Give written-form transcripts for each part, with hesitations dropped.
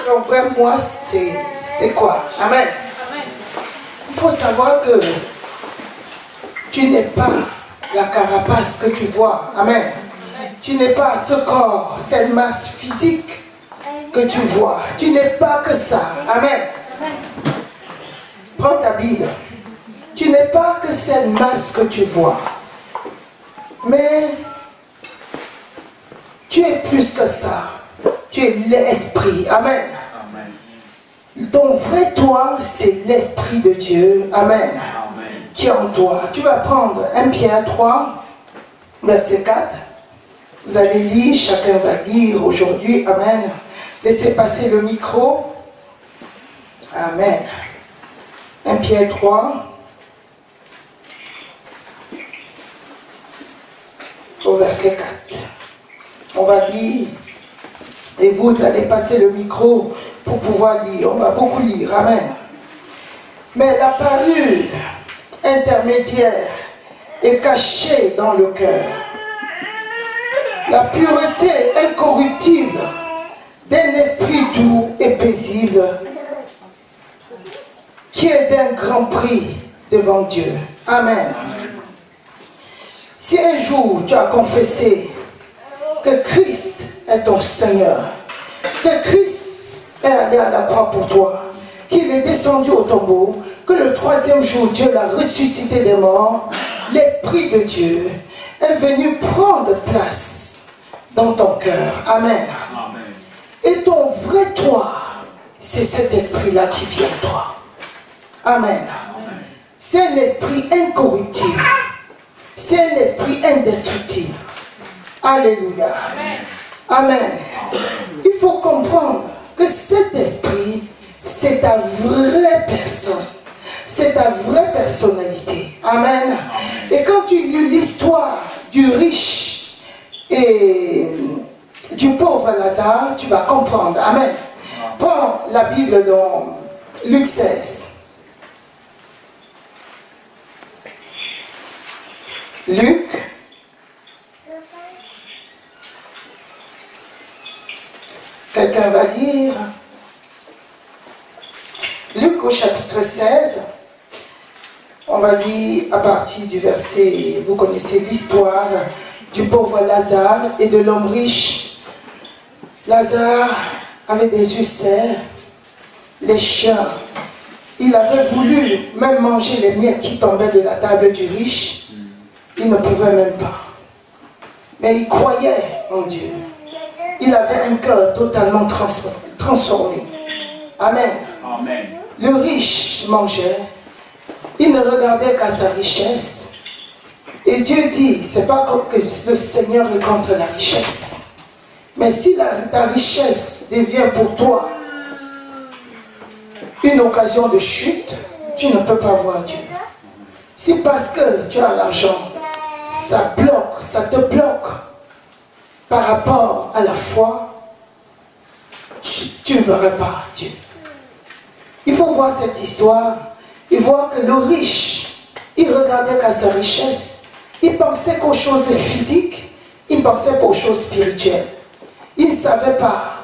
ton vrai moi, c'est quoi? Amen. Il faut savoir que tu n'es pas la carapace que tu vois. Amen. Tu n'es pas ce corps, cette masse physique que tu vois. Tu n'es pas que ça. Amen. Prends ta Bible. Tu n'es pas que cette masse que tu vois. Mais tu es plus que ça. Tu es l'esprit. Amen. Ton vrai toi, c'est l'esprit de Dieu. Amen. Qui est en toi. Tu vas prendre 1 Pierre 3, verset 4. Vous allez lire, chacun va lire aujourd'hui. Amen. Laissez passer le micro. Amen. 1 Pierre 3. Au verset 4. On va lire. Et vous allez passer le micro pour pouvoir lire. On va beaucoup lire. Amen. Mais la parure intermédiaire est cachée dans le cœur. La pureté incorruptible d'un esprit doux et paisible qui est d'un grand prix devant Dieu. Amen. Si un jour tu as confessé que Christ est ton Seigneur, que Christ est allé à la croix pour toi, qu'il est descendu au tombeau, que le troisième jour Dieu l'a ressuscité des morts, l'Esprit de Dieu est venu prendre place dans ton cœur. Amen. Amen. Et ton vrai toi, c'est cet esprit-là qui vient de toi. Amen. Amen. C'est un esprit incorruptible. C'est un esprit indestructible. Alléluia. Amen. Amen. Il faut comprendre que cet esprit, c'est ta vraie personne. C'est ta vraie personnalité. Amen. Et quand tu lis l'histoire du riche et du pauvre Lazare, tu vas comprendre. Amen. Prends la Bible dans Luc 16. Luc. Quelqu'un va lire. Luc au chapitre 16. On va lire à partir du verset, vous connaissez l'histoire du pauvre Lazare et de l'homme riche. Lazare avait des ulcères, les chiens. Il avait voulu même manger les miettes qui tombaient de la table du riche. Il ne pouvait même pas. Mais il croyait en Dieu. Il avait un cœur totalement transformé. Amen. Amen. Le riche mangeait. Il ne regardait qu'à sa richesse. Et Dieu dit, c'est pas comme que le Seigneur est contre la richesse. Mais si ta richesse devient pour toi une occasion de chute, tu ne peux pas voir Dieu. Si parce que tu as l'argent, ça bloque, ça te bloque par rapport à la foi, tu ne verras pas Dieu. Il faut voir cette histoire et voir que le riche, il regardait qu'à sa richesse, il pensait qu'aux choses physiques, il pensait pas aux choses spirituelles. Il ne savait pas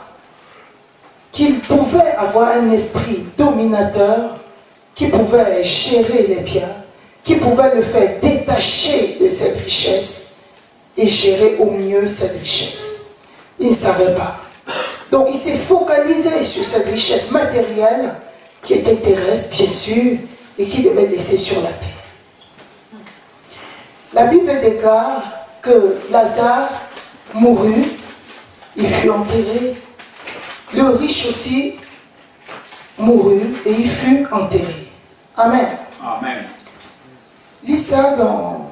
qu'il pouvait avoir un esprit dominateur qui pouvait gérer les biens, qui pouvait le faire détacher de cette richesse et gérer au mieux cette richesse. Il ne savait pas. Donc il s'est focalisé sur cette richesse matérielle qui était terrestre, bien sûr, et qui devait laisser sur la terre. La Bible déclare que Lazare mourut, il fut enterré. Le riche aussi mourut et il fut enterré. Amen. Amen. Lis ça dans...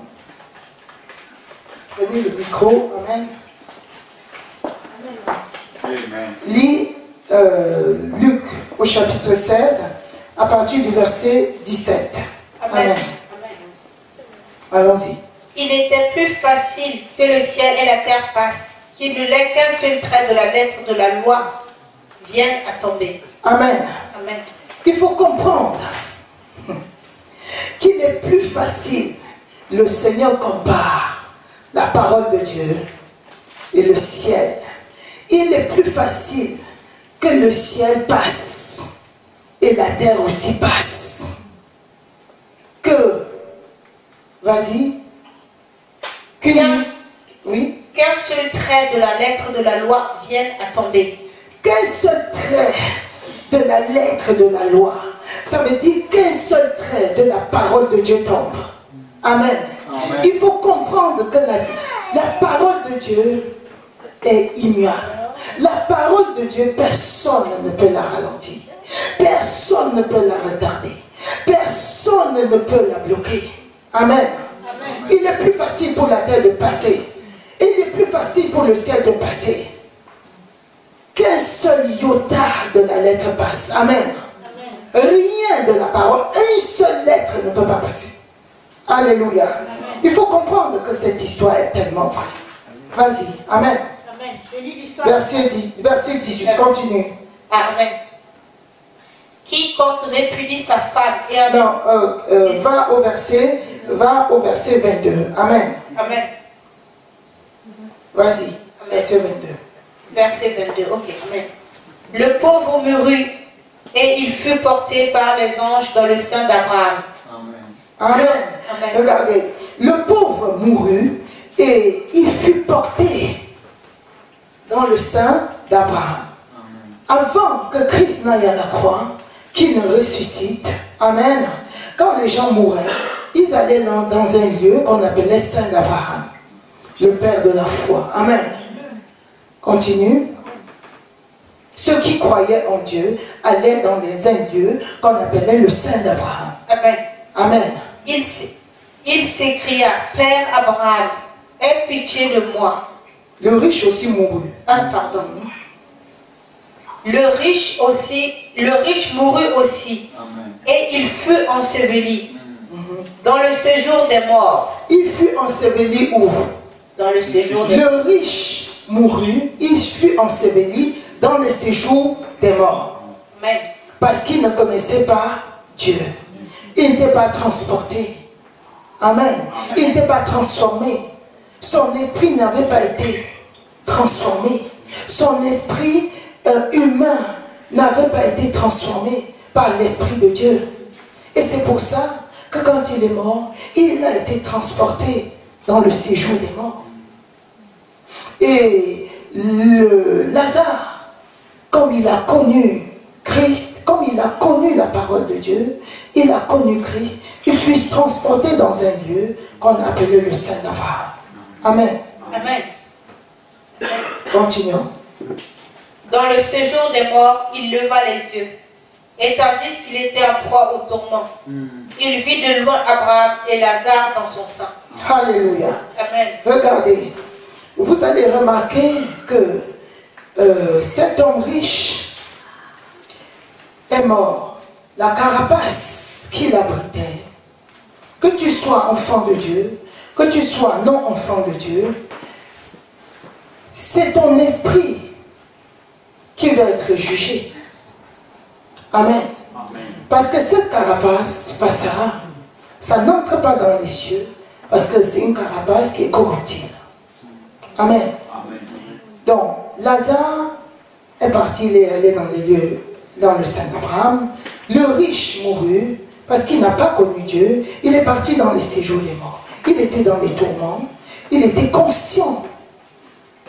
Prenez le micro. Amen. Amen. Lis Luc au chapitre 16 à partir du verset 17. Amen. Amen. Allons-y. Il était plus facile que le ciel et la terre passent, qu'il ne l'ait qu'un seul trait de la lettre de la loi vienne à tomber. Amen. Amen. Il faut comprendre qu'il est plus facile. Le Seigneur compare la parole de Dieu et le ciel. Il est plus facile que le ciel passe et la terre aussi passe. Que, vas-y, oui, qu'un seul trait de la lettre de la loi vienne à tomber. Qu'un seul trait de la lettre de la loi, ça veut dire qu'un seul trait de la parole de Dieu tombe. Amen. Amen. Il faut comprendre que la parole de Dieu est immuable. La parole de Dieu, personne ne peut la ralentir. Personne ne peut la retarder. Personne ne peut la bloquer. Amen. Amen. Il est plus facile pour la terre de passer. Il est plus facile pour le ciel de passer. Qu'un seul iota de la lettre passe. Amen. Amen. Rien de la parole, une seule lettre ne peut pas passer. Alléluia. Amen. Il faut comprendre que cette histoire est tellement vraie. Vas-y. Amen. Amen. Je lis l'histoire. Verset 18. Continue. Amen. Quiconque répudie sa femme et un... Non, va au verset 22. Amen. Amen. Vas-y. Verset 22. Verset 22. Ok. Amen. Le pauvre mourut et il fut porté par les anges dans le sein d'Abraham. Amen. Amen. Regardez. Le pauvre mourut et il fut porté dans le sein d'Abraham. Avant que Christ n'aille à la croix, qu'il ne ressuscite. Amen. Quand les gens mouraient, ils allaient dans un lieu qu'on appelait Saint d'Abraham, le père de la foi. Amen. Continue. Ceux qui croyaient en Dieu allaient dans un lieu qu'on appelait le Saint d'Abraham. Amen. Amen. Il s'écria, Père Abraham, aie pitié de moi. Le riche aussi mourut. Pardon. Le riche mourut aussi. Amen. Et il fut enseveli dans le séjour des morts. Il fut enseveli où? Dans le séjour des morts. Le riche mourut, il fut enseveli dans le séjour des morts. Amen. Parce qu'il ne connaissait pas Dieu. Il n'était pas transporté. Amen. Il n'était pas transformé. Son esprit n'avait pas été transformé. Son esprit humain n'avait pas été transformé par l'Esprit de Dieu. Et c'est pour ça que quand il est mort, il a été transporté dans le séjour des morts. Et Lazare, comme il a connu Christ, comme il a connu la parole de Dieu, il a connu Christ, il fut transporté dans un lieu qu'on appelait le Saint d'Abraham. Amen. Amen. Continuons. Dans le séjour des morts, il leva les yeux. Et tandis qu'il était en proie au tourment, il vit de loin Abraham et Lazare dans son sein. Alléluia. Amen. Regardez, vous allez remarquer que cet homme riche est mort. La carapace qu'il abritait, que tu sois enfant de Dieu, que tu sois non enfant de Dieu, c'est ton esprit qui va être jugé. Amen. Amen. Parce que cette carapace passera. Ça n'entre pas dans les cieux. Parce que c'est une carapace qui est corruptible. Amen. Amen. Donc, Lazare est parti, il est allé dans les lieux, dans le Saint d'Abraham. Le riche mourut parce qu'il n'a pas connu Dieu. Il est parti dans les séjours des morts. Il était dans les tourments. Il était conscient.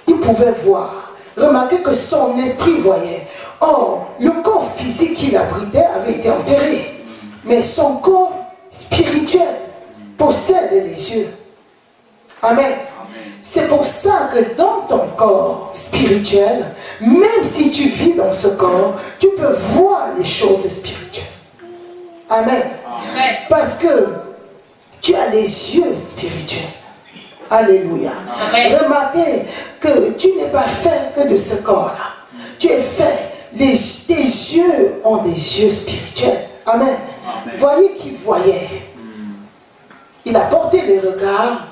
Il pouvait voir. Remarquez que son esprit voyait. Or, le corps physique qu'il abritait avait été enterré. Mais son corps spirituel possède les yeux. Amen. C'est pour ça que dans ton corps spirituel, même si tu vis dans ce corps, tu peux voir les choses spirituelles. Amen. Amen. Parce que tu as les yeux spirituels. Alléluia. Amen. Remarquez que tu n'es pas fait que de ce corps-là. Tu es fait. Tes yeux ont des yeux spirituels. Amen. Amen. Voyez qu'il voyait. Il a porté les regards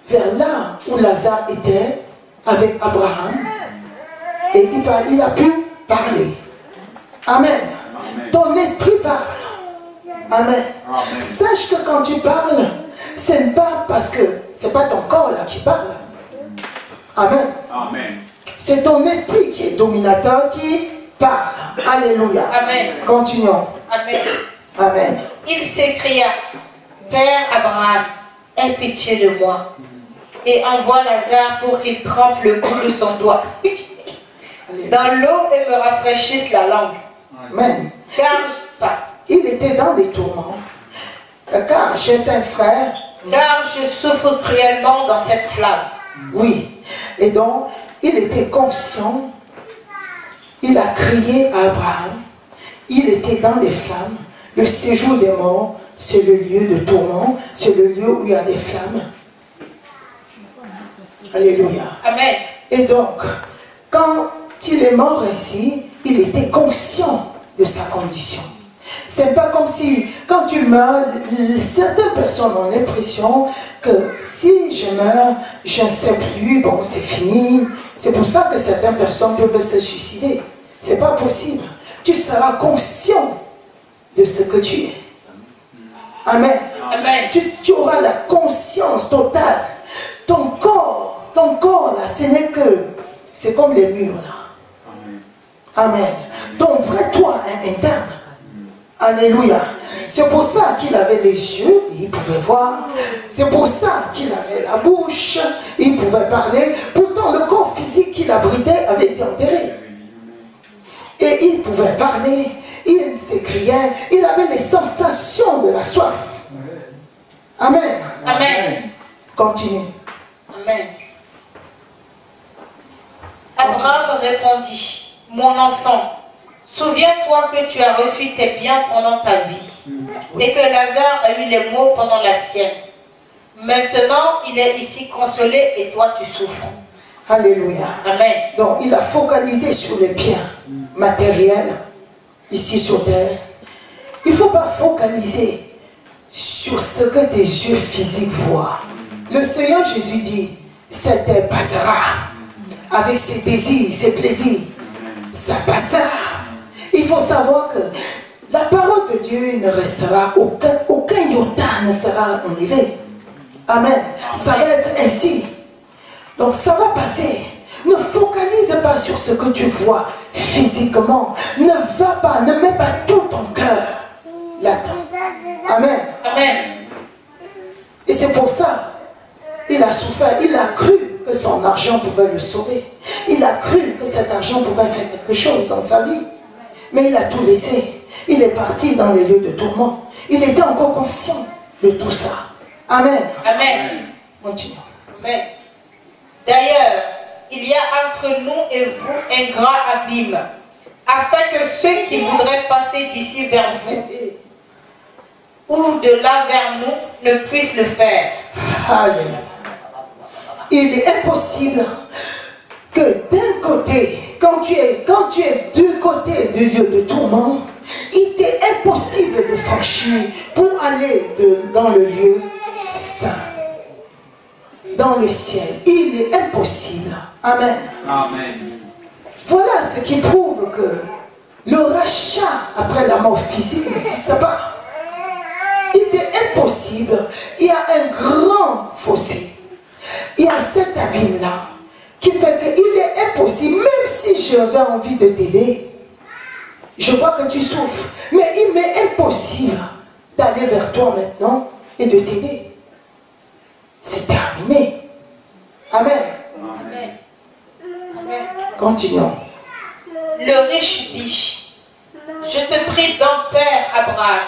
vers là où Lazare était avec Abraham. Et il a pu parler. Amen. Amen. Ton esprit parle. Amen. Amen. Sache que quand tu parles, ce n'est pas parce que ce n'est pas ton corps là qui parle. Amen. Amen. C'est ton esprit qui est dominateur, qui parle. Alléluia. Amen. Continuons. Amen. Amen. Il s'écria, Père Abraham, aie pitié de moi et envoie Lazare pour qu'il trempe le bout de son doigt dans l'eau et me rafraîchisse la langue. Amen. Car il était dans les tourments. Car j'ai 5 frères. Car je souffre cruellement dans cette flamme. Oui. Et donc, il était conscient. Il a crié à Abraham. Il était dans les flammes. Le séjour des morts, c'est le lieu de tourment. C'est le lieu où il y a des flammes. Alléluia. Amen. Et donc, quand il est mort ainsi, il était conscient de sa condition. C'est pas comme si, quand tu meurs, certaines personnes ont l'impression que si je meurs, je ne sais plus, bon, c'est fini. C'est pour ça que certaines personnes peuvent se suicider. C'est pas possible. Tu seras conscient de ce que tu es. Amen. Amen. Tu auras la conscience totale. Ton corps là, ce n'est que, c'est comme les murs là. Amen. Ton vrai toi est interne. Alléluia. C'est pour ça qu'il avait les yeux, il pouvait voir. C'est pour ça qu'il avait la bouche, il pouvait parler. Pourtant, le corps physique qu'il abritait avait été enterré. Et il pouvait parler, il s'écriait, il avait les sensations de la soif. Amen. Amen. Continue. Amen. Abraham répondit, mon enfant, souviens-toi que tu as reçu tes biens pendant ta vie et que Lazare a eu les maux pendant la sienne. Maintenant, il est ici consolé et toi tu souffres. Alléluia. Amen. Donc, il a focalisé sur les biens matériels ici sur terre. Il ne faut pas focaliser sur ce que tes yeux physiques voient. Le Seigneur Jésus dit, cette terre passera avec ses désirs, ses plaisirs. Ça passera. Il faut savoir que la parole de Dieu ne restera, aucun iota ne sera enlevé. Amen. Ça va être ainsi. Donc ça va passer. Ne focalise pas sur ce que tu vois physiquement. Ne va pas, ne mets pas tout ton cœur là-dedans. Amen. Amen. Et c'est pour ça, il a souffert, il a cru que son argent pouvait le sauver. Il a cru que cet argent pouvait faire quelque chose dans sa vie. Mais il a tout laissé. Il est parti dans les lieux de tourment. Il était encore conscient de tout ça. Amen. Amen. Continuons. Amen. D'ailleurs, il y a entre nous et vous un grand abîme, afin que ceux qui voudraient passer d'ici vers vous ou de là vers nous ne puissent le faire. Alléluia. Il est impossible que d'un côté, quand tu es du côté du lieu de tourment, il t'est impossible de franchir pour aller dans le lieu saint, dans le ciel. Il est impossible. Amen. Amen. Voilà ce qui prouve que le rachat après la mort physique n'existe pas. Il est impossible. Il y a un grand fossé. Il y a cet abîme-là qui fait qu'il est impossible, même si j'avais envie de t'aider, je vois que tu souffres, mais il m'est impossible d'aller vers toi maintenant et de t'aider. C'est terminé. Amen. Amen. Amen. Continuons. Le riche dit, je te prie donc, Père Abraham,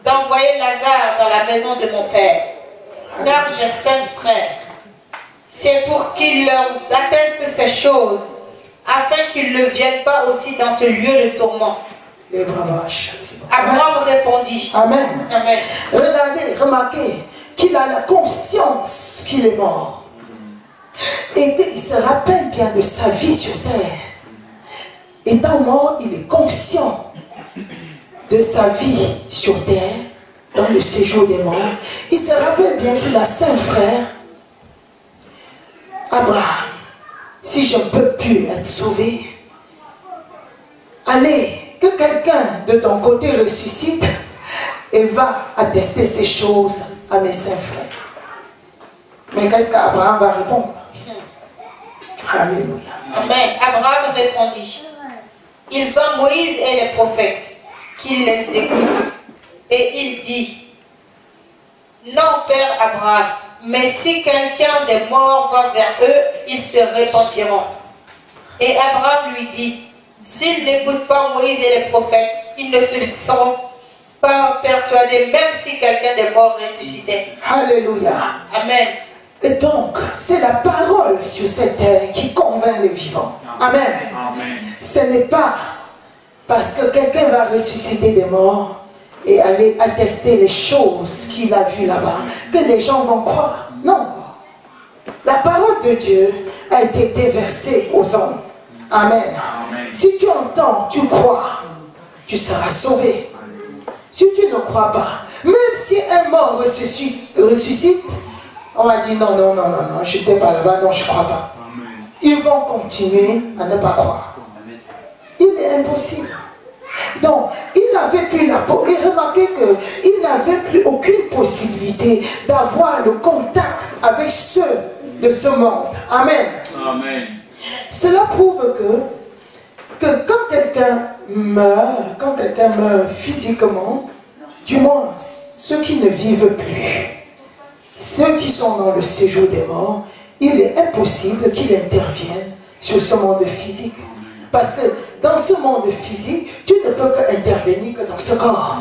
d'envoyer Lazare dans la maison de mon père, car j'ai 5 frères. C'est pour qu'il leur atteste ces choses, afin qu'ils ne viennent pas aussi dans ce lieu de tourment. Abraham répondit. Amen. Amen. Regardez, remarquez qu'il a la conscience qu'il est mort. Et qu'il se rappelle bien de sa vie sur terre. Étant mort, il est conscient de sa vie sur terre, dans le séjour des morts. Il se rappelle bien qu'il a 5 frères. Abraham, si je ne peux plus être sauvé, allez, que quelqu'un de ton côté ressuscite et va attester ces choses à mes 5 frères. Mais qu'est-ce qu'Abraham va répondre? Alléluia. Amen. Abraham répondit, ils ont Moïse et les prophètes, qu'ils les écoutent. Et il dit, non, Père Abraham, mais si quelqu'un des morts va vers eux, ils se repentiront. Et Abraham lui dit, s'ils n'écoutent pas Moïse et les prophètes, ils ne se laisseront pas persuadés, même si quelqu'un des morts ressuscitait. Alléluia. Amen. Et donc, c'est la parole sur cette terre qui convainc les vivants. Amen. Amen. Ce n'est pas parce que quelqu'un va ressusciter des morts et aller attester les choses qu'il a vues là-bas que les gens vont croire. Non. La parole de Dieu a été déversée aux hommes. Amen. Amen. Si tu entends, tu crois, tu seras sauvé. Si tu ne crois pas, même si un mort ressuscite, on va dire non, non, non, non, non, je n'étais pas là-bas, non, je ne crois pas. Amen. Ils vont continuer à ne pas croire. Il est impossible. Donc, il n'avait plus la peau. Et remarquez qu'il n'avait plus aucune possibilité d'avoir le contact avec ceux de ce monde. Amen. Amen. Cela prouve que quand quelqu'un meurt physiquement, du moins ceux qui ne vivent plus, ceux qui sont dans le séjour des morts, il est impossible qu'ils interviennent sur ce monde physique. Parce que dans ce monde physique, tu ne peux qu'intervenir que dans ce corps.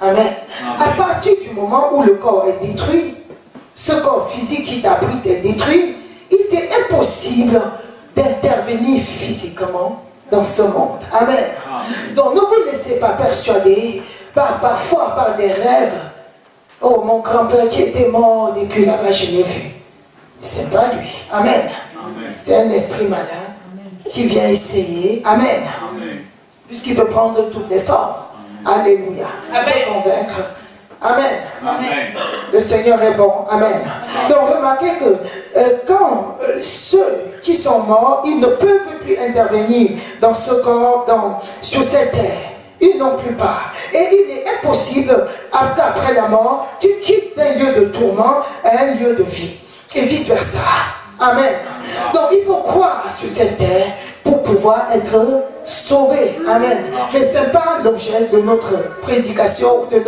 Amen. À partir du moment où le corps est détruit, ce corps physique qui t'abrite est détruit, il est impossible d'intervenir physiquement dans ce monde. Amen. Donc ne vous laissez pas persuader parfois par des rêves. Oh, mon grand-père qui était mort depuis là-bas, je l'ai vu. C'est pas lui. Amen. C'est un esprit malin qui vient essayer. Amen. Puisqu'il peut prendre toutes les formes. Alléluia. Amen. Pour convaincre. Amen. Amen. Le Seigneur est bon. Amen. Donc remarquez que quand ceux qui sont morts, ils ne peuvent plus intervenir dans ce corps, sur cette terre. Ils n'ont plus part. Et il est impossible qu'après la mort, tu quittes un lieu de tourment à un lieu de vie. Et vice versa. Amen. Donc il faut croire sur cette terre pour pouvoir être sauvé. Amen. Mais ce n'est pas l'objet de notre prédication, de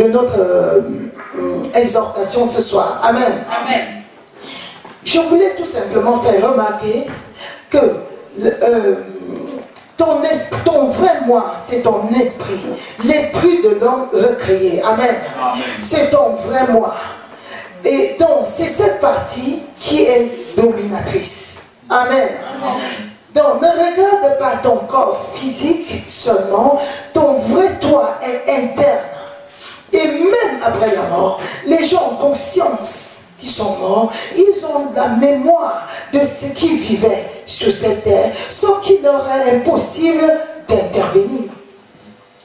notre exhortation ce soir. Amen. Amen. Je voulais tout simplement faire remarquer que ton vrai moi, c'est ton esprit. L'esprit de l'homme recréé. Amen. C'est ton vrai moi. Et donc, c'est cette partie qui est dominatrice. Amen. Donc, ne regarde pas ton corps physique seulement. Ton vrai toi est interne. Et même après la mort, les gens ont conscience qui sont morts, ils ont la mémoire de ce qu'ils vivaient sur cette terre, sauf qu'il leur est impossible d'intervenir.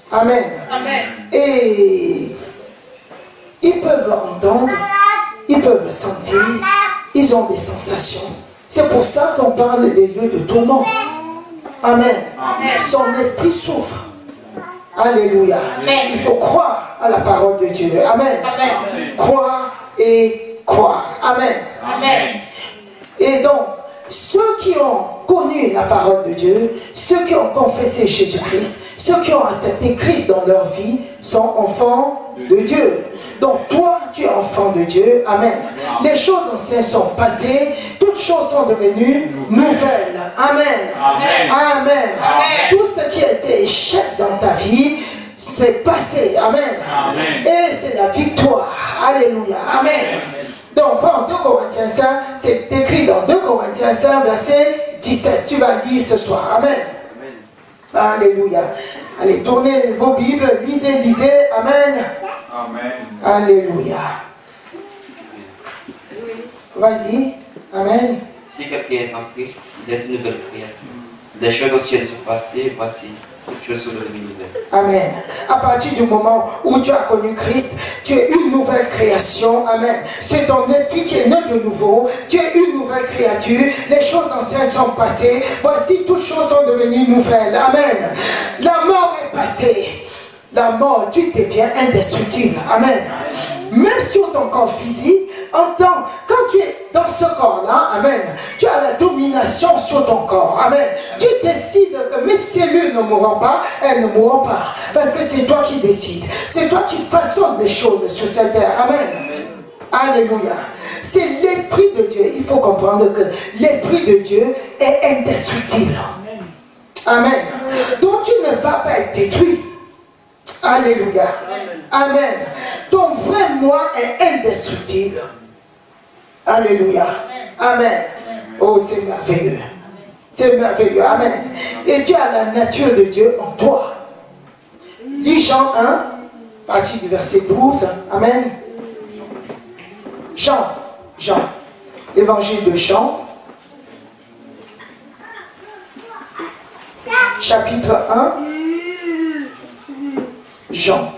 Amen. Amen. Et ils peuvent entendre, ils peuvent sentir, ils ont des sensations. C'est pour ça qu'on parle des lieux de tourment. Amen. Amen. Son esprit souffre. Alléluia. Amen. Il faut croire à la parole de Dieu. Amen. Amen. Croire et croire. Amen. Amen. Et donc, ceux qui ont connu la parole de Dieu, ceux qui ont confessé Jésus-Christ, ceux qui ont accepté Christ dans leur vie, sont enfants de Dieu. Donc toi, tu es enfant de Dieu. Amen. Les choses anciennes sont passées, toutes choses sont devenues nouvelles. Amen. Amen. Amen. Amen. Tout ce qui a été échec dans ta vie, c'est passé. Amen. Amen. Et c'est la victoire. Alléluia. Amen. Donc, prends 2 Corinthiens 5, c'est écrit dans 2 Corinthiens 5, verset 17. Tu vas lire ce soir. Amen. Alléluia. Allez, tournez vos Bibles, lisez, lisez. Amen. Amen. Alléluia. Vas-y. Amen. Si quelqu'un est en Christ, il est une nouvelle créature. Les choses anciennes sont passées, voici, toutes choses sont devenues nouvelles. Amen. À partir du moment où tu as connu Christ, tu es une nouvelle création. Amen. C'est ton esprit qui est né de nouveau. Tu es une nouvelle créature. Les choses anciennes sont passées. Voici, toutes choses sont devenues nouvelles. Amen. La mort est passée. La mort, tu deviens indestructible. Amen. Même sur ton corps physique, quand tu es dans ce corps-là, toi, amen, tu as la domination sur ton corps, amen. Tu décides que mes cellules ne mourront pas, elles ne mourront pas, parce que c'est toi qui décides, c'est toi qui façonnes des choses sur cette terre, amen. Alléluia. C'est l'Esprit de Dieu, il faut comprendre que l'Esprit de Dieu est indestructible, amen. Donc tu ne vas pas être détruit. Alléluia. Amen. Ton vrai moi est indestructible. Alléluia. Amen. Oh, c'est merveilleux. C'est merveilleux. Amen. Et tu as la nature de Dieu en toi. Lis Jean 1, partie du verset 12. Amen. Jean. Évangile de Jean. Chapitre 1. Jean.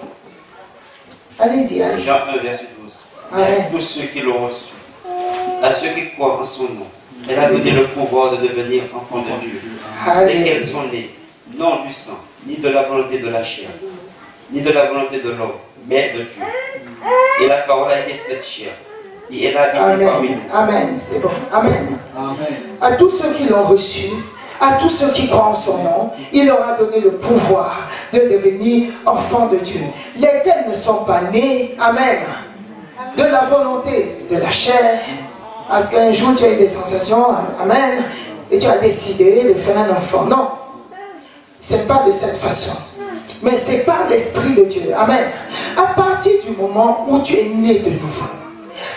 Allez-y, allez-y. Jean 1, verset 12. Amen. Tous ceux qui l'ont reçu, à ceux qui croient en son nom, elle a donné le pouvoir de devenir enfants de Dieu. Lesquels sont nés, non du sang, ni de la volonté de la chair, ni de la volonté de l'homme, mais de Dieu. Et la parole a été faite chair. Et elle a dit parmi nous. Amen, c'est bon. Amen. Amen. À tous ceux qui l'ont reçu, à tous ceux qui croient en son nom, il leur a donné le pouvoir de devenir enfants de Dieu. Lesquels ne sont pas nés, amen, de la volonté de la chair, parce qu'un jour tu as eu des sensations, amen, et tu as décidé de faire un enfant. Non, c'est pas de cette façon, mais c'est par l'Esprit de Dieu, amen. À partir du moment où tu es né de nouveau,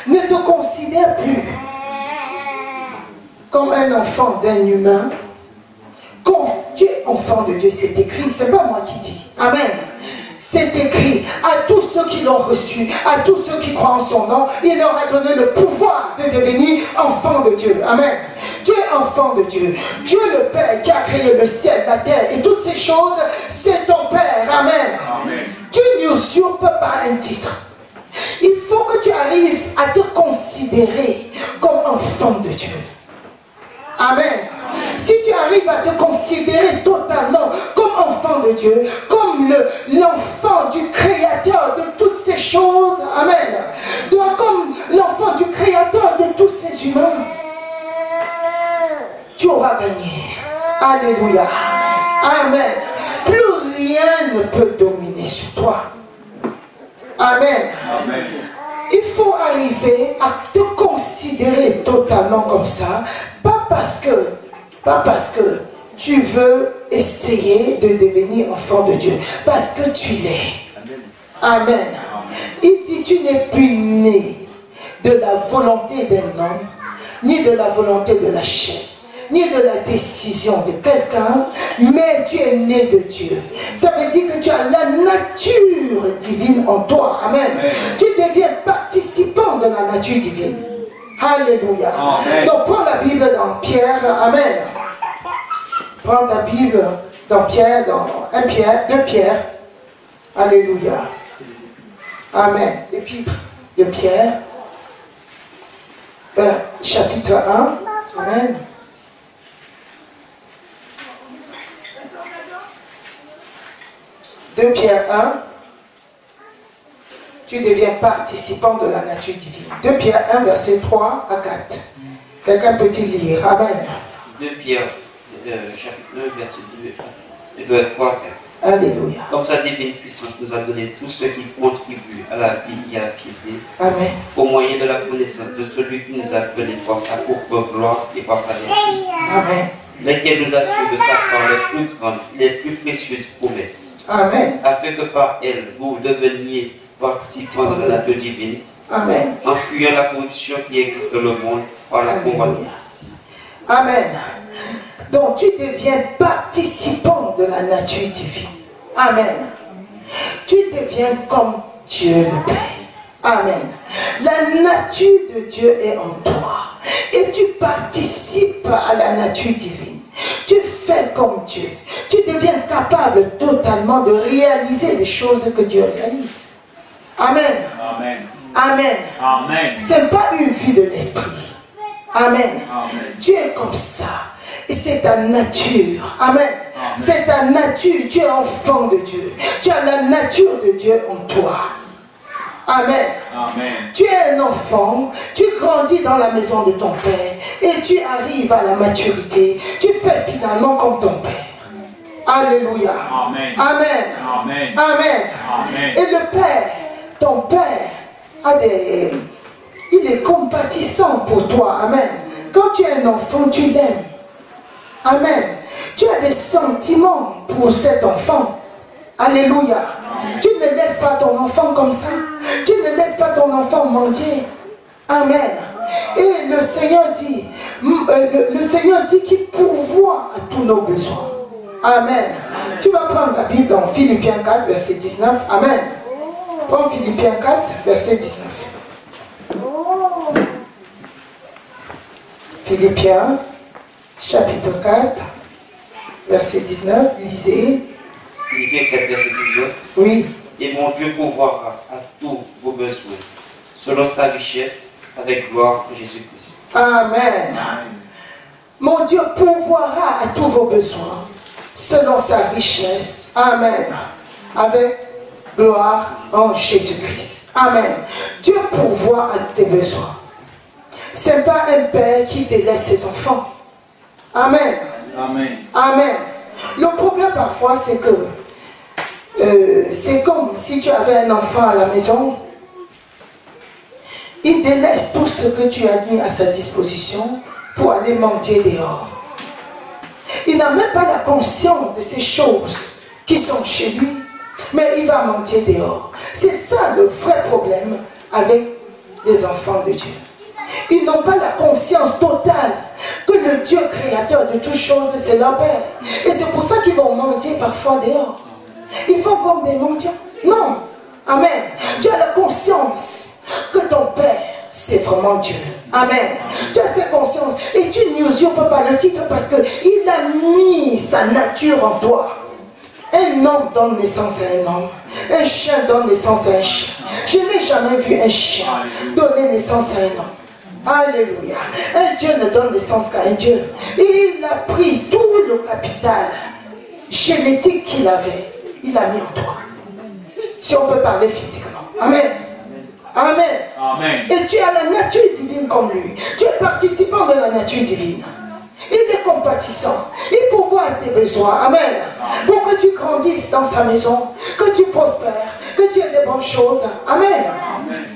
ne te considère plus comme un enfant d'un humain. Quand tu es enfant de Dieu, c'est écrit, c'est pas moi qui dis. Amen. C'est écrit à tous ceux qui l'ont reçu, à tous ceux qui croient en son nom, il leur a donné le pouvoir de devenir enfant de Dieu. Amen. Tu es enfant de Dieu. Dieu le Père qui a créé le ciel, la terre et toutes ces choses, c'est ton Père. Amen. Amen. Tu n'usurpes pas un titre. Il faut que tu arrives à te considérer comme enfant de Dieu. Amen. Si tu arrives à te considérer totalement comme enfant de Dieu, comme l'enfant du Créateur de toutes ces choses, amen, comme l'enfant du Créateur de tous ces humains, tu auras gagné. Alléluia. Amen. Plus rien ne peut dominer sur toi. Amen. Amen. Il faut arriver à te considérer totalement comme ça, pas parce que tu veux essayer de devenir enfant de Dieu, parce que tu l'es. Amen. Il dit, tu n'es plus né de la volonté d'un homme, ni de la volonté de la chair, ni de la décision de quelqu'un, mais tu es né de Dieu. Ça veut dire que tu as la nature divine en toi. Amen. Amen. Tu deviens participant de la nature divine. Alléluia. Amen. Donc prends la Bible dans Pierre. Amen. Prends ta Bible dans Pierre, dans 1 Pierre, 2 Pierre. Alléluia. Amen. Épître de Pierre, chapitre 1. Amen. De Pierre 1, tu deviens participant de la nature divine. 2 Pierre 1, verset 3 à 4. Quelqu'un peut-il lire? Amen. 2 Pierre, chapitre 1, verset 2 à 3 à 4. Alléluia. Donc sa divine puissance nous a donné tout ce qui contribue à la vie et à la piété, Amen. au moyen de la connaissance de celui qui nous a appelés par sa propre gloire et par sa vertu, Amen. lesquels nous assurent de sa part les plus grandes, les plus précieuses promesses, Amen. afin que par elles vous deveniez participants de la nature divine, Amen. en fuyant la corruption qui existe dans le monde par la convoitise. Amen. Donc tu deviens participant de la nature divine. Amen. Tu deviens comme Dieu le Père. Amen. La nature de Dieu est en toi. Et tu participes à la nature divine. Tu fais comme Dieu. Tu deviens capable totalement de réaliser les choses que Dieu réalise. Amen. Amen. Amen. Amen. Ce n'est pas une vie de l'esprit. Amen. Amen. Tu es comme ça. Et c'est ta nature. Amen. C'est ta nature. Tu es enfant de Dieu. Tu as la nature de Dieu en toi. Amen. Amen. Tu es un enfant. Tu grandis grandis dans la maison de ton père et tu arrives à la maturité, tu fais finalement comme ton père. Alléluia. Amen. Amen. Amen. Amen. Amen. Et le père, ton père, il est compatissant pour toi. Amen. Quand tu es un enfant, tu l'aimes. Amen. Tu as des sentiments pour cet enfant. Alléluia. Amen. Tu ne laisses pas ton enfant comme ça. Tu ne laisses pas ton enfant mendier. Amen. Et le Seigneur dit qu'il pourvoit à tous nos besoins. Amen. Tu vas prendre la Bible dans Philippiens 4, verset 19. Amen. Prends Philippiens 4, verset 19. Philippiens, chapitre 4, verset 19. Lisez. Philippiens 4, verset 19. Oui. Et mon Dieu pourvoira à tous vos besoins, selon sa richesse, avec gloire en Jésus-Christ. Amen. Mon Dieu pourvoira à tous vos besoins, selon sa richesse. Amen. Avec gloire en Jésus-Christ. Amen. Dieu pourvoit à tes besoins. Ce n'est pas un père qui délaisse ses enfants. Amen. Amen. Amen. Le problème parfois, c'est que c'est comme si tu avais un enfant à la maison. Il délaisse tout ce que tu as mis à sa disposition pour aller mendier dehors. Il n'a même pas la conscience de ces choses qui sont chez lui, mais il va mendier dehors. C'est ça le vrai problème avec les enfants de Dieu. Ils n'ont pas la conscience totale que le Dieu créateur de toutes choses, c'est leur Père. Et c'est pour ça qu'ils vont mendier parfois dehors. Ils font comme des mendiants. Non. Amen. Tu as la conscience que ton Père, c'est vraiment Dieu. Amen. Tu as cette conscience. Et tu n'usurpes pas le titre parce qu'il a mis sa nature en toi. Un homme donne naissance à un homme. Un chien donne naissance à un chien. Je n'ai jamais vu un chien donner naissance à un homme. Alléluia. Un Dieu ne donne naissance qu'à un Dieu. Et il a pris tout le capital génétique qu'il avait. Il l'a mis en toi. Si on peut parler physiquement. Amen. Amen. Amen. Et tu as la nature divine comme lui. Tu es participant de la nature divine. Il est compatissant. Il pourvoit à tes besoins. Amen. Pour que tu grandisses dans sa maison. Que tu prospères. Que tu aies des bonnes choses. Amen. Amen.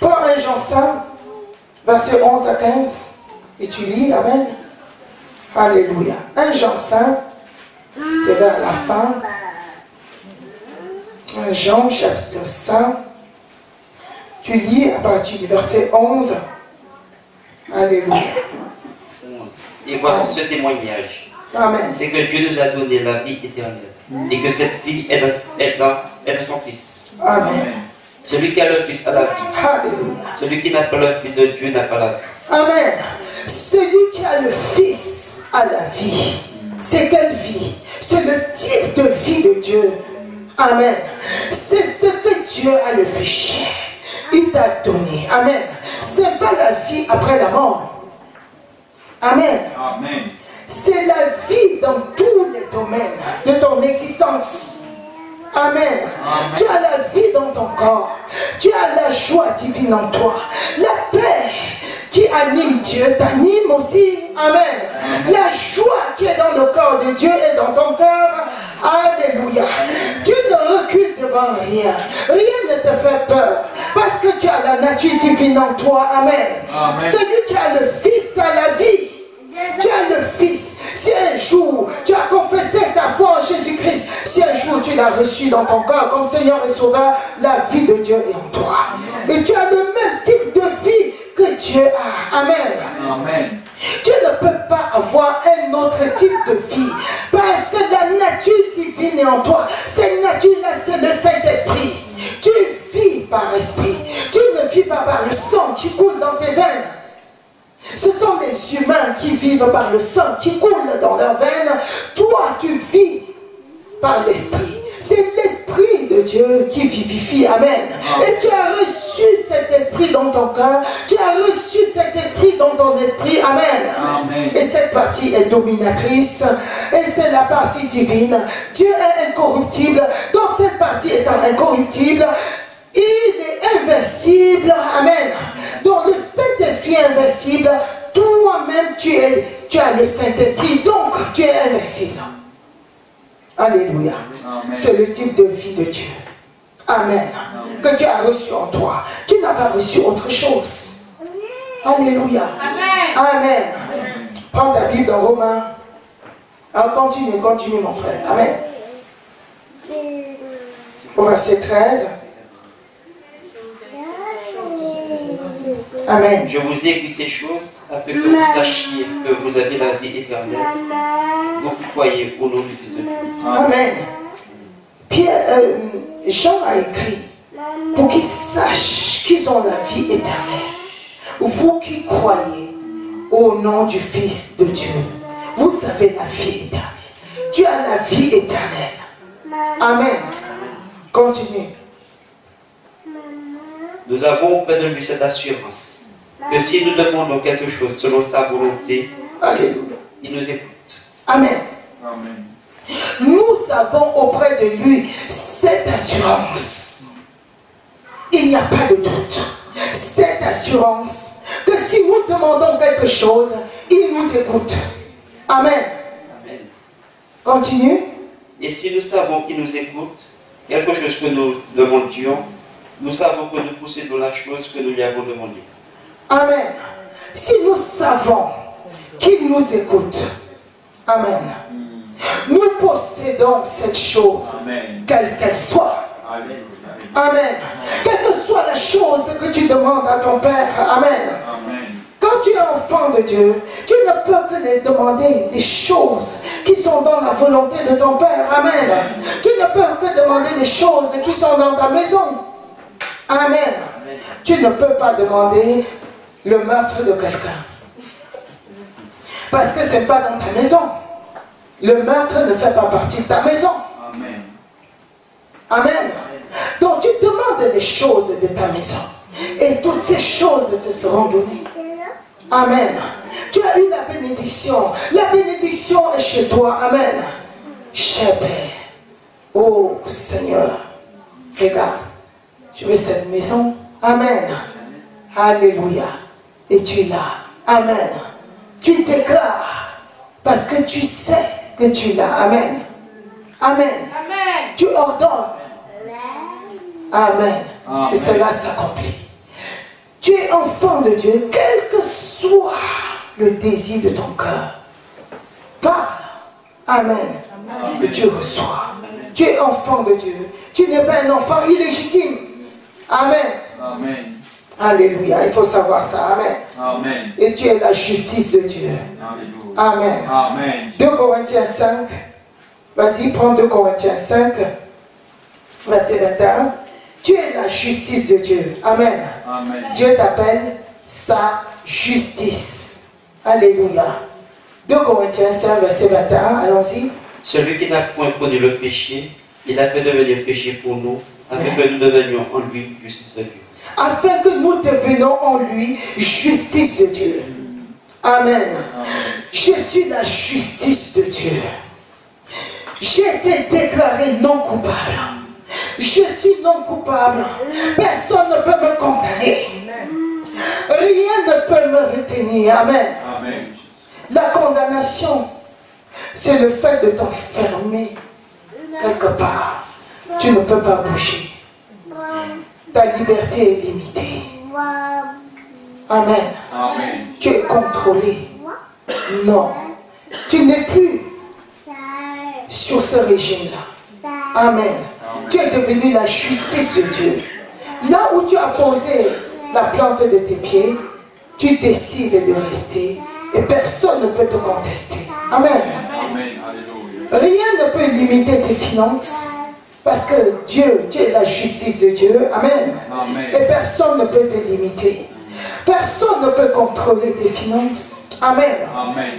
Prends 1 Jean 5, verset 11 à 15. Et tu lis. Amen. Alléluia. 1 Jean 5, c'est vers la fin. 1 Jean chapitre 5. Tu lis à partir du verset 11. Alléluia. Et voici ce témoignage. Amen. C'est que Dieu nous a donné la vie éternelle. Et que cette vie est dans son Fils. Amen. Celui qui a le Fils a la vie. Alléluia. Celui qui n'a pas le Fils de Dieu n'a pas la vie. Amen. Celui qui a le Fils a la vie. C'est quelle vie? C'est le type de vie de Dieu. Amen. C'est ce que Dieu a le péché. Il t'a donné. Amen. C'est pas la vie après la mort. Amen. Amen. C'est la vie dans tous les domaines de ton existence. Amen. Amen. Tu as la vie dans ton corps. Tu as la joie divine en toi. La paix qui anime Dieu t'anime aussi. Amen. Amen. La joie qui est dans le corps de Dieu est dans ton cœur. Alléluia. Tu ne recules devant rien. Rien ne te fait peur. Parce que tu as la nature divine en toi. Amen. Amen. Celui qui a le Fils a la vie. Tu as le Fils. Si un jour tu as confessé ta foi en Jésus-Christ, si un jour tu l'as reçu dans ton cœur comme Seigneur et Sauveur, la vie de Dieu est en toi. Et tu as le même type de vie que Dieu a. Amen. Amen. Tu ne peux pas avoir un autre type de vie parce que la nature divine est en toi. Cette nature-là, c'est le Saint-Esprit. Tu vis par l'Esprit. Tu ne vis pas par le sang qui coule dans tes veines. Ce sont les humains qui vivent par le sang qui coule dans leurs veines. Toi, tu vis par l'Esprit. C'est l'Esprit de Dieu qui vivifie. Amen. Et tu as reçu cet Esprit dans ton cœur. Tu as reçu cet Esprit dans ton esprit. Amen. Amen. Et cette partie est dominatrice. Et c'est la partie divine. Dieu est incorruptible. Dans cette partie étant incorruptible, il est invincible. Amen. Donc le Saint-Esprit tu as le Saint-Esprit, donc tu es invincible. Alléluia. C'est le type de vie de Dieu. Amen. Que tu as reçu en toi. Tu n'as pas reçu autre chose. Alléluia. Amen. Prends ta Bible dans Romains. Alors continue mon frère. Amen. Au verset 13. Amen. Je vous ai écrit ces choses afin que vous sachiez que vous avez la vie éternelle. Vous qui croyez au nom du Fils de Dieu. Amen. Jean a écrit pour qu'ils sachent qu'ils ont la vie éternelle. Vous qui croyez au nom du Fils de Dieu, vous avez la vie éternelle. Tu as la vie éternelle. Amen. Continue. Nous avons auprès de lui cette assurance que si nous demandons quelque chose selon sa volonté, Alléluia, il nous écoute. Amen. Amen. Nous avons auprès de lui cette assurance. Il n'y a pas de doute. Cette assurance que si nous demandons quelque chose, il nous écoute. Amen. Amen. Continue. Et si nous savons qu'il nous écoute, quelque chose que nous demandions, nous savons que nous possédons la chose que nous lui avons demandée. Amen. Si nous savons qu'il nous écoute, amen, nous possédons cette chose, quelle qu'elle soit. Amen. Quelle que soit la chose que tu demandes à ton Père, amen. Quand tu es enfant de Dieu, tu ne peux que les demander les choses qui sont dans la volonté de ton Père, amen. Tu ne peux que demander les choses qui sont dans ta maison. Amen. Tu ne peux pas demander le meurtre de quelqu'un. Parce que ce n'est pas dans ta maison. Le meurtre ne fait pas partie de ta maison. Amen. Amen. Donc tu demandes les choses de ta maison. Et toutes ces choses te seront données. Amen. Tu as eu la bénédiction. La bénédiction est chez toi. Amen. Cher Père. Oh Seigneur. Regarde. Je veux cette maison. Amen. Alléluia. Et tu es là. Amen. Tu déclares. Parce que tu sais que tu l'as. Amen. Amen. Amen. Tu ordonnes. Amen. Amen. Et cela s'accomplit. Tu es enfant de Dieu, quel que soit le désir de ton cœur. Parle. Amen. Amen. Et tu reçois. Tu es enfant de Dieu. Tu n'es pas un enfant illégitime. Amen. Amen. Alléluia. Il faut savoir ça. Amen. Amen. Et tu es la justice de Dieu. Alléluia. Amen. Amen. 2 Corinthiens 5. Vas-y, prends 2 Corinthiens 5. Verset 21. Tu es la justice de Dieu. Amen. Amen. Dieu t'appelle sa justice. Alléluia. 2 Corinthiens 5, verset 21. Allons-y. Celui qui n'a point connu le péché, il a fait devenir péché pour nous, afin que nous devenions en lui justice de Dieu. Afin que nous devenions en lui justice de Dieu. Amen. Amen. Je suis la justice de Dieu. J'ai été déclaré non coupable. Je suis non coupable. Personne ne peut me condamner. Rien ne peut me retenir. Amen. Amen. La condamnation, c'est le fait de t'enfermer quelque part. Tu ne peux pas bouger. Ta liberté est limitée. Amen. Amen. Tu es contrôlé. Non. Tu n'es plus sur ce régime-là. Amen. Tu es devenu la justice de Dieu. Là où tu as posé la plante de tes pieds, tu décides de rester et personne ne peut te contester. Amen. Amen. Rien ne peut limiter tes finances parce que Dieu, tu es la justice de Dieu. Amen. Amen. Et personne ne peut te limiter. Personne ne peut contrôler tes finances. Amen. Amen.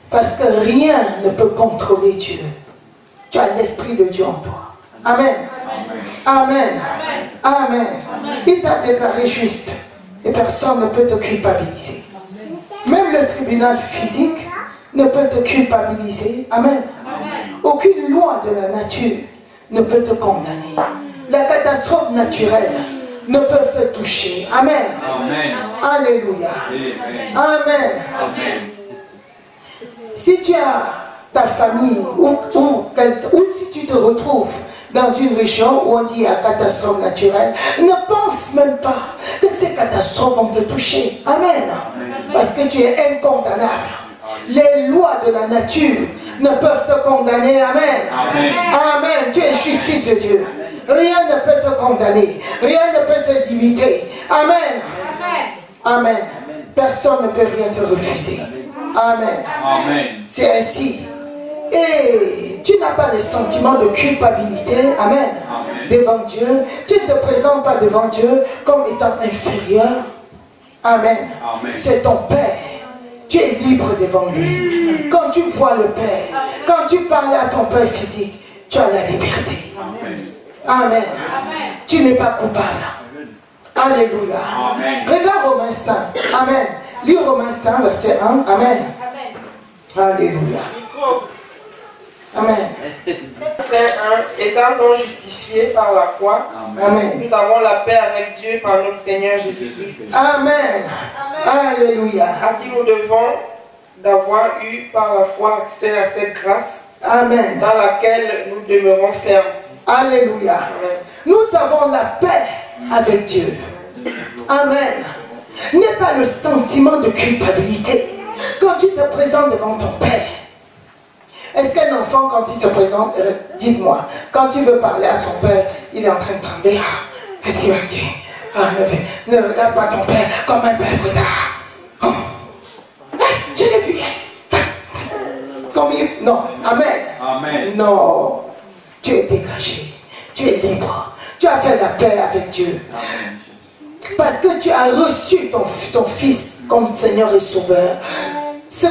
Parce que rien ne peut contrôler Dieu. Tu as l'Esprit de Dieu en toi. Amen. Amen. Amen. Il t'a déclaré juste. Et personne ne peut te culpabiliser. Même le tribunal physique ne peut te culpabiliser. Amen. Aucune loi de la nature ne peut te condamner. La catastrophe naturelle ne peuvent te toucher. Amen. Amen. Alléluia. Amen. Amen. Amen. Si tu as ta famille ou si tu te retrouves dans une région où on dit il y a catastrophe naturelle, ne pense même pas que ces catastrophes vont te toucher. Amen. Parce que tu es incondamnable. Les lois de la nature ne peuvent te condamner. Amen. Amen. Amen. Tu es justice de Dieu. Rien ne peut te condamner. Rien ne peut te limiter. Amen. Amen. Personne ne peut rien te refuser. Amen. Amen. C'est ainsi. Et tu n'as pas le sentiment de culpabilité. Amen. Amen. Devant Dieu. Tu ne te présentes pas devant Dieu comme étant inférieur. Amen. Amen. C'est ton Père. Tu es libre devant lui. Quand tu vois le Père, quand tu parles à ton Père physique, tu as la liberté. Amen. Amen. Tu n'es pas coupable. Alléluia. Amen. Regarde Romains 5. Amen. Lis Romains 5, verset 1. Amen. Alléluia. Amen. Verset 1. Étant donc justifiés par la foi, Amen. nous avons la paix avec Dieu par notre Seigneur Jésus-Christ, Amen. Alléluia. à qui nous devons d'avoir eu par la foi accès à cette grâce Amen. dans laquelle nous demeurons fermes. Alléluia. Amen. Nous avons la paix avec Dieu. Amen. N'aie pas le sentiment de culpabilité quand tu te présentes devant ton Père. Est-ce qu'un enfant, quand il se présente, dites-moi, quand il veut parler à son père, il est en train de trembler. Ah, est-ce qu'il va me dire, ne regarde pas ton père comme un père fouettard. Oh. Je l'ai vu. Comme il... Non, amen. Amen. Non, tu es dégagé, tu es libre, tu as fait la paix avec Dieu. Amen. Parce que tu as reçu son Fils comme Seigneur et Sauveur. Ce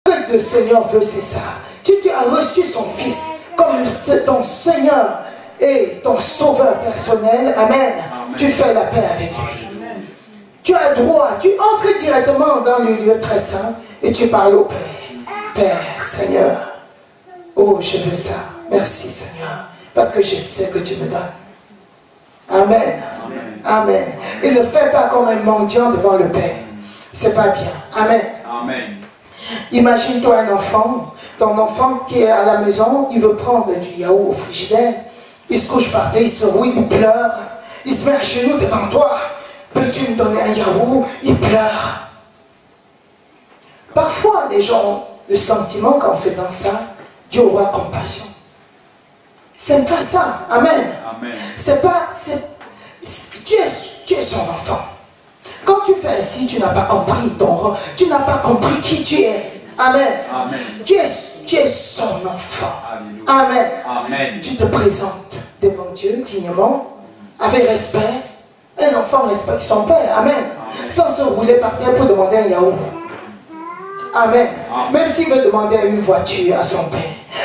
que le Seigneur veut, c'est ça. Tu as reçu son Fils comme ton Seigneur et ton Sauveur personnel. Amen. Amen. Tu fais la paix avec lui. Tu as droit, tu entres directement dans le lieu très saint et tu parles au Père. Père, Seigneur, oh, je veux ça. Merci, Seigneur, parce que je sais que tu me donnes. Amen. Amen. Et ne fais pas comme un mendiant devant le Père. C'est pas bien. Amen. Amen. Imagine-toi un enfant, ton enfant qui est à la maison, il veut prendre du yaourt au frigidaire. Il se couche par terre, il se rouille, il pleure. Il se met à genoux devant toi. Peux-tu me donner un yaourt? Il pleure. Parfois, les gens ont le sentiment qu'en faisant ça, Dieu aura compassion. C'est pas ça. Amen. Amen. C'est pas... Tu es son enfant. Quand tu fais ainsi, tu n'as pas compris ton rôle. Tu n'as pas compris qui tu es. Amen. Amen. Tu es son enfant. Alléluia. Amen. Amen. Tu te présentes devant Dieu dignement, avec respect. Un enfant respecte son père. Amen. Sans se rouler par terre pour demander un yaourt. Amen. Même s'il veut demander une voiture à son père,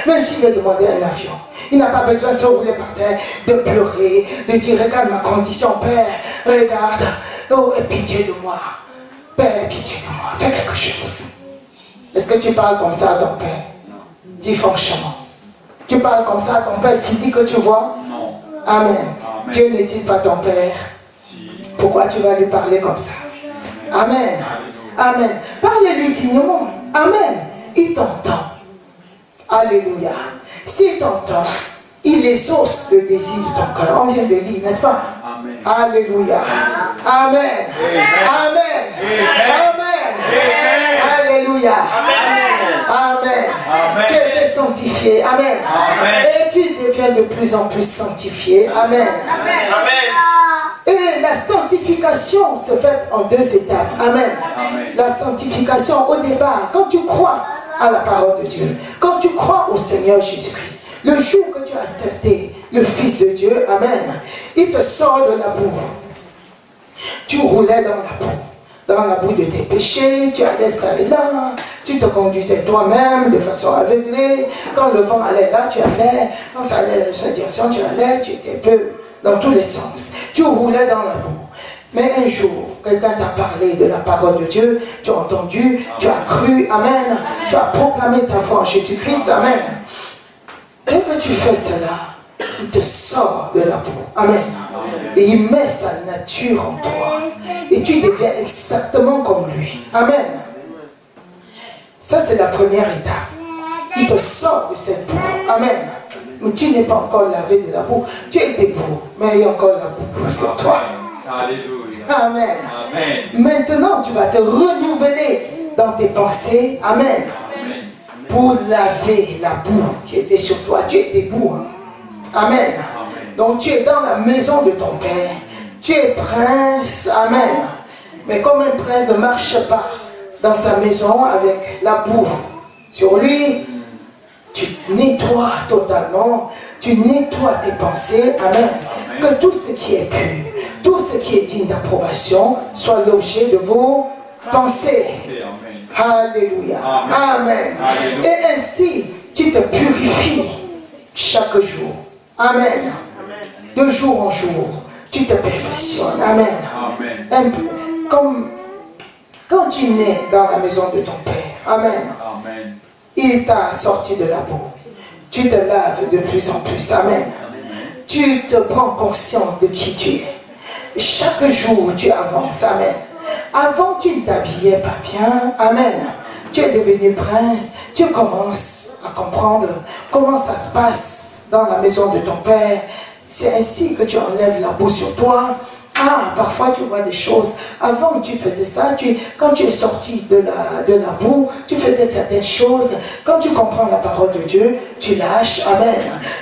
même s'il veut demander un avion, il n'a pas besoin de se rouler par terre, de pleurer, de dire regarde ma condition, Père, regarde, oh, aie pitié de moi. Père, pitié de moi, fais quelque chose. Est-ce que tu parles comme ça à ton père? Dis franchement. Tu parles comme ça à ton père physique que tu vois? Non. Amen. Amen. Dieu n'est-il pas ton père? Si. Pourquoi tu vas lui parler comme ça? Amen. Amen. Parlez-lui dignement. Amen. Il t'entend. Alléluia. S'il t'entend, il exauce le désir de ton cœur. On vient de lire, n'est-ce pas? Amen. Alléluia. Amen. Amen. Amen. Alléluia. Amen. Amen. Tu es sanctifié. Amen. Amen. Et tu deviens de plus en plus sanctifié. Amen. Amen. Et la sanctification se fait en deux étapes. Amen. Amen. La sanctification au départ, quand tu crois à la parole de Dieu, quand tu crois au Seigneur Jésus-Christ, le jour que tu as accepté le Fils de Dieu, amen, il te sort de la boue. Tu roulais dans la boue de tes péchés, tu allais ça et là, tu te conduisais toi-même de façon aveuglée. Quand le vent allait là, tu allais, quand ça allait dans cette direction, tu allais, tu étais peu dans tous les sens. Tu roulais dans la boue. Mais un jour, quelqu'un t'a parlé de la parole de Dieu, tu as entendu, tu as cru, amen, tu as proclamé ta foi en Jésus-Christ, amen. Dès que tu fais cela, il te sort de la boue. Amen. Et il met sa nature en toi. Et tu deviens exactement comme lui. Amen. Ça, c'est la première étape. Il te sort de cette boue. Amen. Mais tu n'es pas encore lavé de la boue. Tu es debout, mais il y a encore la boue sur toi. Alléluia. Amen. Amen. Maintenant, tu vas te renouveler dans tes pensées. Amen. Amen. Pour laver la boue qui était sur toi. Tu es debout. Hein? Amen. Amen. Donc tu es dans la maison de ton Père. Tu es prince. Amen. Mais comme un prince ne marche pas dans sa maison avec la boue sur lui, tu nettoies totalement, tu nettoies tes pensées. Amen. Que tout ce qui est pur, tout ce qui est digne d'approbation soit l'objet de vos pensées. Alléluia. Amen. Et ainsi, tu te purifies chaque jour. Amen. De jour en jour, tu te perfectionnes. Amen. Un peu comme quand tu nais dans la maison de ton Père. Amen. Amen. Il t'a sorti de la boue. Tu te laves de plus en plus. Amen. Tu te prends conscience de qui tu es. Chaque jour, tu avances. Amen. Avant, tu ne t'habillais pas bien. Amen. Tu es devenu prince. Tu commences à comprendre comment ça se passe dans la maison de ton Père. C'est ainsi que tu enlèves la boue sur toi. Ah, parfois tu vois des choses. Avant tu faisais ça, quand tu es sorti de la boue, tu faisais certaines choses. Quand tu comprends la parole de Dieu, tu lâches. Amen.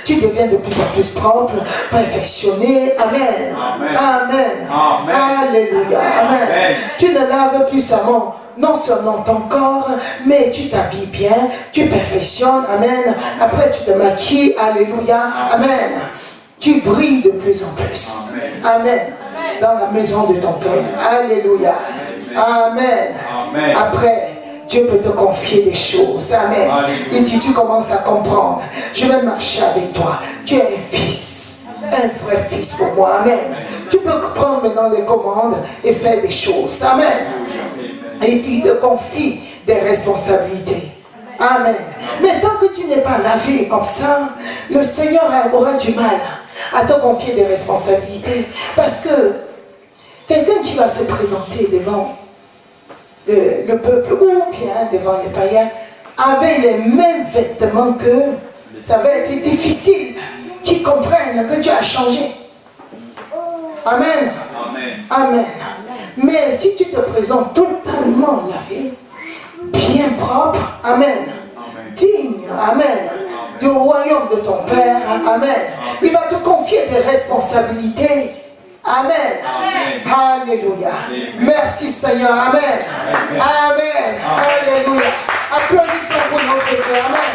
Tu deviens de plus en plus propre, perfectionné. Amen. Amen. Amen. Amen. Alléluia. Amen. Amen. Tu ne laves plus seulement, non seulement ton corps, mais tu t'habilles bien, tu perfectionnes. Amen. Après tu te maquilles. Alléluia. Amen. Tu brilles de plus en plus. Amen. Dans la maison de ton Père. Alléluia. Amen. Amen. Après, Dieu peut te confier des choses. Amen. Et tu commences à comprendre. Je vais marcher avec toi. Tu es un fils. Un vrai fils pour moi. Amen. Tu peux prendre maintenant les commandes et faire des choses. Amen. Et il te confie des responsabilités. Amen. Mais tant que tu n'es pas lavé comme ça, le Seigneur aura du mal à te confier des responsabilités. Parce que quelqu'un qui va se présenter devant le peuple ou bien devant les païens avait les mêmes vêtements que ça va être difficile qu'ils comprennent que tu as changé. Amen. Amen. Amen. Mais si tu te présentes totalement lavé, bien propre, amen, digne, amen, du royaume de ton Père, amen, il va te confier des responsabilités. Amen. Amen. Alléluia. Merci Seigneur. Amen. Amen. Alléluia. Applaudissons pour notre Dieu. Amen.